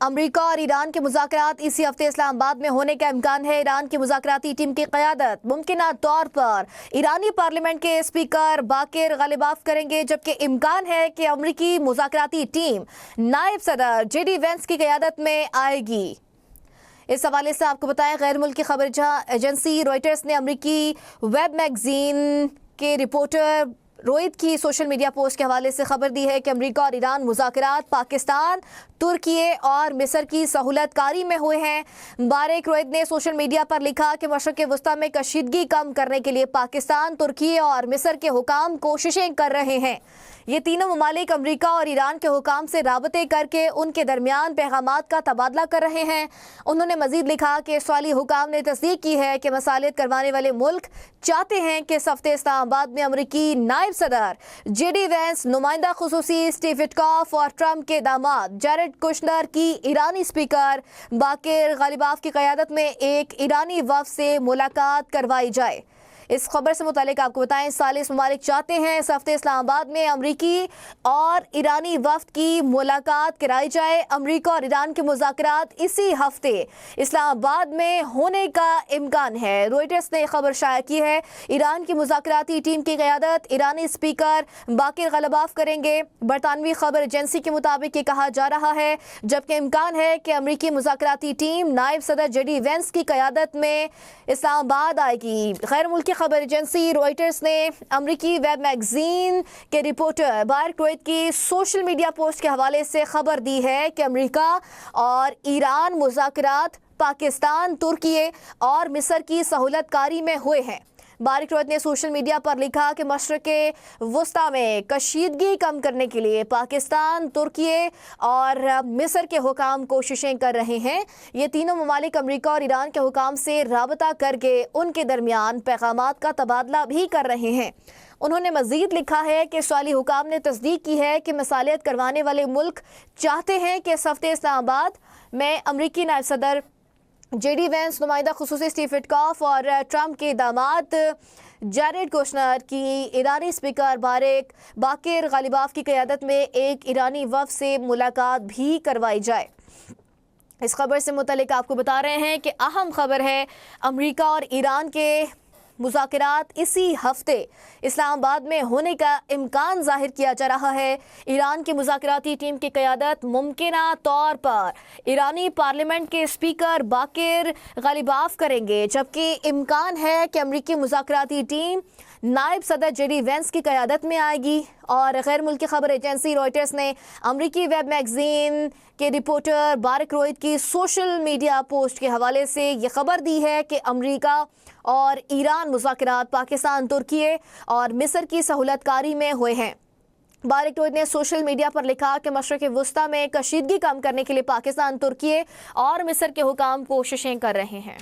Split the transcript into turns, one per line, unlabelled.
امریکہ اور ایران کے مذاکرات اسی ہفتے اسلام آباد میں ہونے کا امکان ہے۔ ایران کی مذاکراتی ٹیم کی قیادت ممکنہ طور پر ایرانی پارلیمنٹ کے اسپیکر باقر غالباف کریں گے، جبکہ امکان ہے کہ امریکی مذاکراتی ٹیم نائب صدر جے ڈی وینس کی قیادت میں آئے گی۔ اس حوالے سے آپ کو بتائیں، غیر ملکی خبر ایجنسی روئٹرز نے امریکی ویب میگزین کے رپورٹر روہت کی سوشل میڈیا پوسٹ کے حوالے سے خبر دی ہے کہ امریکہ اور ایران مذاکرات پاکستان، ترکی اور مصر کی سہولت کاری میں ہوئے ہیں۔ بارک روہت نے سوشل میڈیا پر لکھا کہ مشرق وسطیٰ میں کشیدگی کم کرنے کے لیے پاکستان، ترکی اور مصر کے حکام کوششیں کر رہے ہیں۔ یہ تینوں ممالک امریکہ اور ایران کے حکام سے رابطے کر کے ان کے درمیان پیغامات کا تبادلہ کر رہے ہیں۔ انہوں نے مزید لکھا کہ اسرائیلی حکام نے تصدیق کی ہے کہ مصالحت کروانے والے ملک چاہتے ہیں کہ اس ہفتے اسلام آباد میں امریکی نائب صدر جے ڈی وینس، نمائندہ خصوصی اسٹیو وٹکاف اور ٹرمپ کے داماد جیرڈ کشنر کی ایرانی اسپیکر باقر غالباف کی قیادت میں ایک ایرانی وفد سے ملاقات کروائی جائے۔ اس خبر سے متعلق آپ کو بتائیں، ثالث ممالک چاہتے ہیں اس ہفتے اسلام آباد میں امریکی اور ایرانی وفد کی ملاقات کرائی جائے۔ امریکہ اور ایران کے مذاکرات اسی ہفتے اسلام آباد میں ہونے کا امکان ہے۔ روئٹرز نے خبر شائع کی ہے، ایران کی مذاکراتی ٹیم کی قیادت ایرانی اسپیکر باقر غالباف کریں گے۔ برطانوی خبر ایجنسی کے مطابق یہ کہا جا رہا ہے، جبکہ امکان ہے کہ امریکی مذاکراتی ٹیم نائب صدر جے ڈی وینس کی قیادت میں اسلام آباد آئے گی۔ غیر ملکی خبر ایجنسی روئٹرز نے امریکی ویب میگزین کے رپورٹر بارک روہت کی سوشل میڈیا پوسٹ کے حوالے سے خبر دی ہے کہ امریکہ اور ایران مذاکرات پاکستان، ترکی اور مصر کی سہولت کاری میں ہوئے ہیں۔ بارک روہت نے سوشل میڈیا پر لکھا کہ مشرق وسطیٰ میں کشیدگی کم کرنے کے لیے پاکستان، ترکی اور مصر کے حکام کوششیں کر رہے ہیں۔ یہ تینوں ممالک امریکہ اور ایران کے حکام سے رابطہ کر کے ان کے درمیان پیغامات کا تبادلہ بھی کر رہے ہیں۔ انہوں نے مزید لکھا ہے کہ اسرائیلی حکام نے تصدیق کی ہے کہ مصالحت کروانے والے ملک چاہتے ہیں کہ اس ہفتے اسلام آباد میں امریکی نائب صدر جے ڈی وینس، نمائندہ خصوصی اسٹیو وٹکاف اور ٹرمپ کے داماد جیرڈ کشنر کی ایرانی اسپیکر باقر غالباف کی قیادت میں ایک ایرانی وفد سے ملاقات بھی کروائی جائے۔ اس خبر سے متعلق آپ کو بتا رہے ہیں کہ اہم خبر ہے، امریکہ اور ایران کے مذاکرات اسی ہفتے اسلام آباد میں ہونے کا امکان ظاہر کیا جا رہا ہے۔ ایران کی مذاکراتی ٹیم کی قیادت ممکنہ طور پر ایرانی پارلیمنٹ کے اسپیکر باقر غالباف کریں گے، جبکہ امکان ہے کہ امریکی مذاکراتی ٹیم نائب صدر جے ڈی وینس کی قیادت میں آئے گی۔ اور غیر ملکی خبر ایجنسی روئٹرز نے امریکی ویب میگزین کے رپورٹر بارک روہت کی سوشل میڈیا پوسٹ کے حوالے سے یہ خبر دی ہے کہ امریکہ اور ایران مذاکرات پاکستان، ترکی اور مصر کی سہولت کاری میں ہوئے ہیں۔ بارک روہت نے سوشل میڈیا پر لکھا کہ مشرق وسطیٰ میں کشیدگی کم کرنے کے لیے پاکستان، ترکی اور مصر کے حکام کوششیں کر رہے ہیں۔